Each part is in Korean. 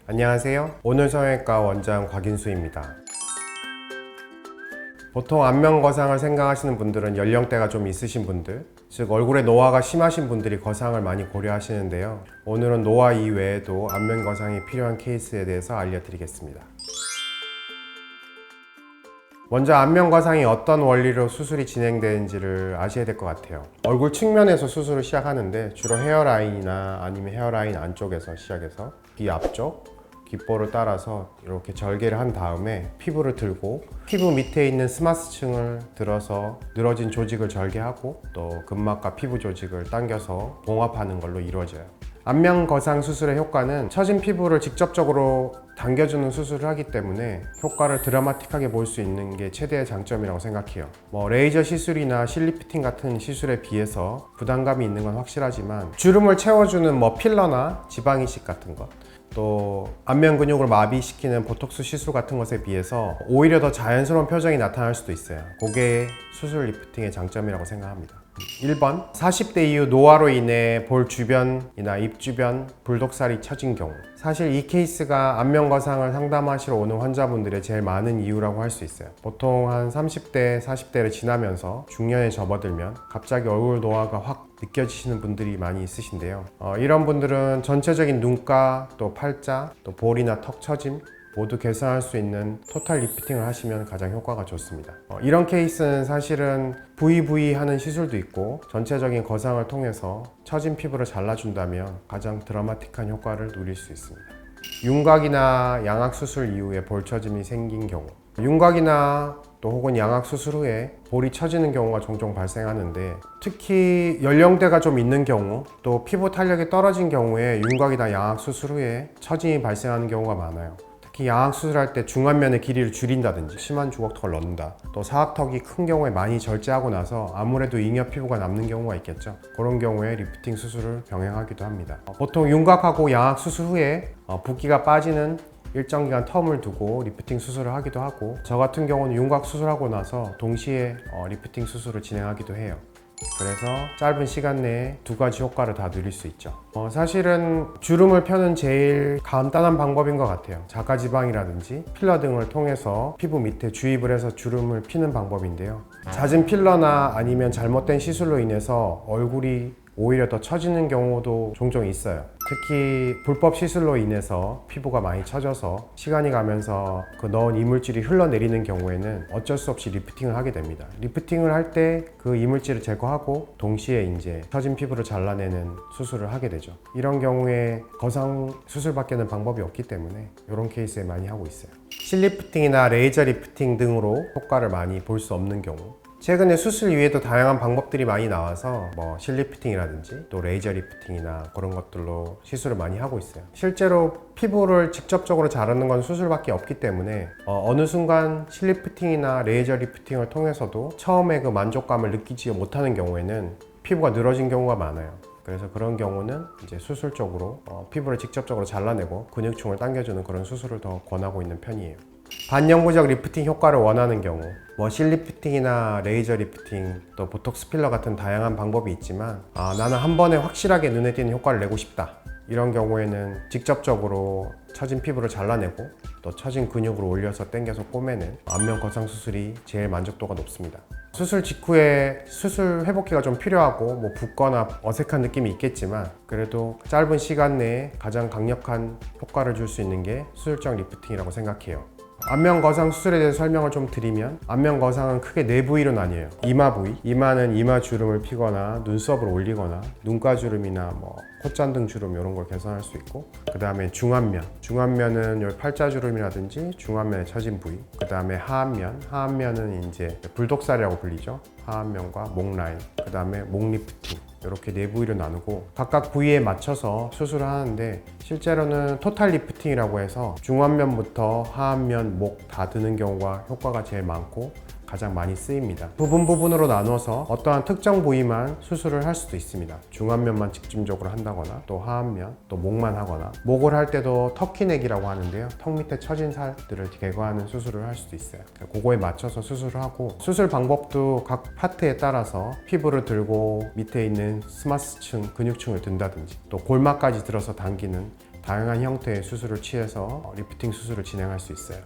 안녕하세요. 오늘 성형외과 원장 곽인수입니다. 보통 안면 거상을 생각하시는 분들은 연령대가 좀 있으신 분들, 즉 얼굴에 노화가 심하신 분들이 거상을 많이 고려하시는데요. 오늘은 노화 이외에도 안면 거상이 필요한 케이스에 대해서 알려드리겠습니다. 먼저 안면 거상이 어떤 원리로 수술이 진행되는지를 아셔야 될 것 같아요. 얼굴 측면에서 수술을 시작하는데 주로 헤어라인이나 아니면 헤어라인 안쪽에서 시작해서 귀 앞쪽, 귓볼을 따라서 이렇게 절개를 한 다음에 피부를 들고 피부 밑에 있는 스마스층을 들어서 늘어진 조직을 절개하고 또 근막과 피부 조직을 당겨서 봉합하는 걸로 이루어져요. 안면 거상 수술의 효과는 처진 피부를 직접적으로 당겨주는 수술을 하기 때문에 효과를 드라마틱하게 볼 수 있는 게 최대의 장점이라고 생각해요. 레이저 시술이나 실리피팅 같은 시술에 비해서 부담감이 있는 건 확실하지만 주름을 채워주는 필러나 지방 이식 같은 것, 또 안면 근육을 마비시키는 보톡스 시술 같은 것에 비해서 오히려 더 자연스러운 표정이 나타날 수도 있어요. 그게 수술 리프팅의 장점이라고 생각합니다. 1번, 40대 이후 노화로 인해 볼 주변이나 입 주변 불독살이 처진 경우. 사실 이 케이스가 안면 거상을 상담하시러 오는 환자분들의 제일 많은 이유라고 할 수 있어요. 보통 한 30대, 40대를 지나면서 중년에 접어들면 갑자기 얼굴 노화가 확 느껴지시는 분들이 많이 있으신데요. 이런 분들은 전체적인 눈가, 또 팔자, 또 볼이나 턱 처짐 모두 개선할 수 있는 토탈 리프팅을 하시면 가장 효과가 좋습니다. 이런 케이스는 사실은 VV 하는 시술도 있고 전체적인 거상을 통해서 처진 피부를 잘라준다면 가장 드라마틱한 효과를 누릴 수 있습니다. 윤곽이나 양악 수술 이후에 볼 처짐이 생긴 경우, 윤곽이나 또 혹은 양악 수술 후에 볼이 처지는 경우가 종종 발생하는데, 특히 연령대가 좀 있는 경우 또 피부 탄력이 떨어진 경우에 윤곽이나 양악 수술 후에 처짐이 발생하는 경우가 많아요. 특히 양악 수술할 때 중안면의 길이를 줄인다든지 심한 주걱턱을 넣는다, 또 사각턱이 큰 경우에 많이 절제하고 나서 아무래도 잉여 피부가 남는 경우가 있겠죠. 그런 경우에 리프팅 수술을 병행하기도 합니다. 보통 윤곽하고 양악 수술 후에 붓기가 빠지는 일정 기간 텀을 두고 리프팅 수술을 하기도 하고, 저 같은 경우는 윤곽 수술하고 나서 동시에 리프팅 수술을 진행하기도 해요. 그래서 짧은 시간 내에 두 가지 효과를 다 누릴 수 있죠. 사실은 주름을 펴는 제일 간단한 방법인 것 같아요. 자가지방이라든지 필러 등을 통해서 피부 밑에 주입을 해서 주름을 피는 방법인데요. 잦은 필러나 아니면 잘못된 시술로 인해서 얼굴이 오히려 더 처지는 경우도 종종 있어요. 특히 불법 시술로 인해서 피부가 많이 처져서 시간이 가면서 그 넣은 이물질이 흘러내리는 경우에는 어쩔 수 없이 리프팅을 하게 됩니다. 리프팅을 할 때 그 이물질을 제거하고 동시에 이제 처진 피부를 잘라내는 수술을 하게 되죠. 이런 경우에 거상 수술밖에는 방법이 없기 때문에 이런 케이스에 많이 하고 있어요. 실리프팅이나 레이저 리프팅 등으로 효과를 많이 볼 수 없는 경우, 최근에 수술 이외에도 다양한 방법들이 많이 나와서 실리프팅이라든지 또 레이저 리프팅이나 그런 것들로 시술을 많이 하고 있어요. 실제로 피부를 직접적으로 자르는 건 수술밖에 없기 때문에 어느 순간 실리프팅이나 레이저 리프팅을 통해서도 처음에 그 만족감을 느끼지 못하는 경우에는 피부가 늘어진 경우가 많아요. 그래서 그런 경우는 이제 수술적으로 피부를 직접적으로 잘라내고 근육층을 당겨주는 그런 수술을 더 권하고 있는 편이에요. 반영구적 리프팅 효과를 원하는 경우, 실리프팅이나 레이저 리프팅, 또 보톡스 필러 같은 다양한 방법이 있지만 나는 한 번에 확실하게 눈에 띄는 효과를 내고 싶다, 이런 경우에는 직접적으로 처진 피부를 잘라내고 또 처진 근육을 올려서 당겨서 꼬매는 안면 거상 수술이 제일 만족도가 높습니다. 수술 직후에 수술 회복기가 좀 필요하고 붓거나 어색한 느낌이 있겠지만, 그래도 짧은 시간 내에 가장 강력한 효과를 줄 수 있는 게 수술적 리프팅이라고 생각해요. 안면 거상 수술에 대해서 설명을 좀 드리면, 안면 거상은 크게 네 부위로 나뉘어요. 이마 부위, 이마는 이마 주름을 피거나 눈썹을 올리거나 눈가 주름이나 콧잔등 주름 이런 걸 개선할 수 있고, 그 다음에 중안면, 중안면은 요 팔자 주름이라든지 중안면에 처진 부위, 그 다음에 하안면, 하안면은 이제 불독살이라고 불리죠. 하안면과 목 라인, 그 다음에 목 리프팅, 이렇게 네 부위로 나누고 각각 부위에 맞춰서 수술을 하는데, 실제로는 토탈 리프팅이라고 해서 중안면부터 하안면, 목 다 드는 경우가 효과가 제일 많고 가장 많이 쓰입니다. 부분으로 나눠서 어떠한 특정 부위만 수술을 할 수도 있습니다. 중안면만 집중적으로 한다거나, 또 하안면, 또 목만 하거나, 목을 할 때도 터키넥이라고 하는데요. 턱 밑에 처진 살들을 제거하는 수술을 할 수도 있어요. 그거에 맞춰서 수술을 하고, 수술 방법도 각 파트에 따라서 피부를 들고 밑에 있는 스마스층, 근육층을 든다든지, 또 골막까지 들어서 당기는 다양한 형태의 수술을 취해서 리프팅 수술을 진행할 수 있어요.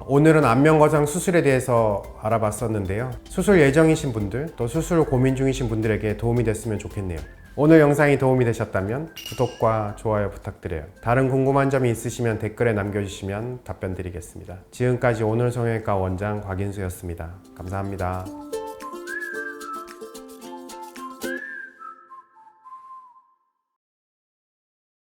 오늘은 안면거상 수술에 대해서 알아봤었는데요. 수술 예정이신 분들, 또 수술 고민 중이신 분들에게 도움이 됐으면 좋겠네요. 오늘 영상이 도움이 되셨다면 구독과 좋아요 부탁드려요. 다른 궁금한 점이 있으시면 댓글에 남겨주시면 답변 드리겠습니다. 지금까지 오늘 성형외과 원장 곽인수였습니다. 감사합니다.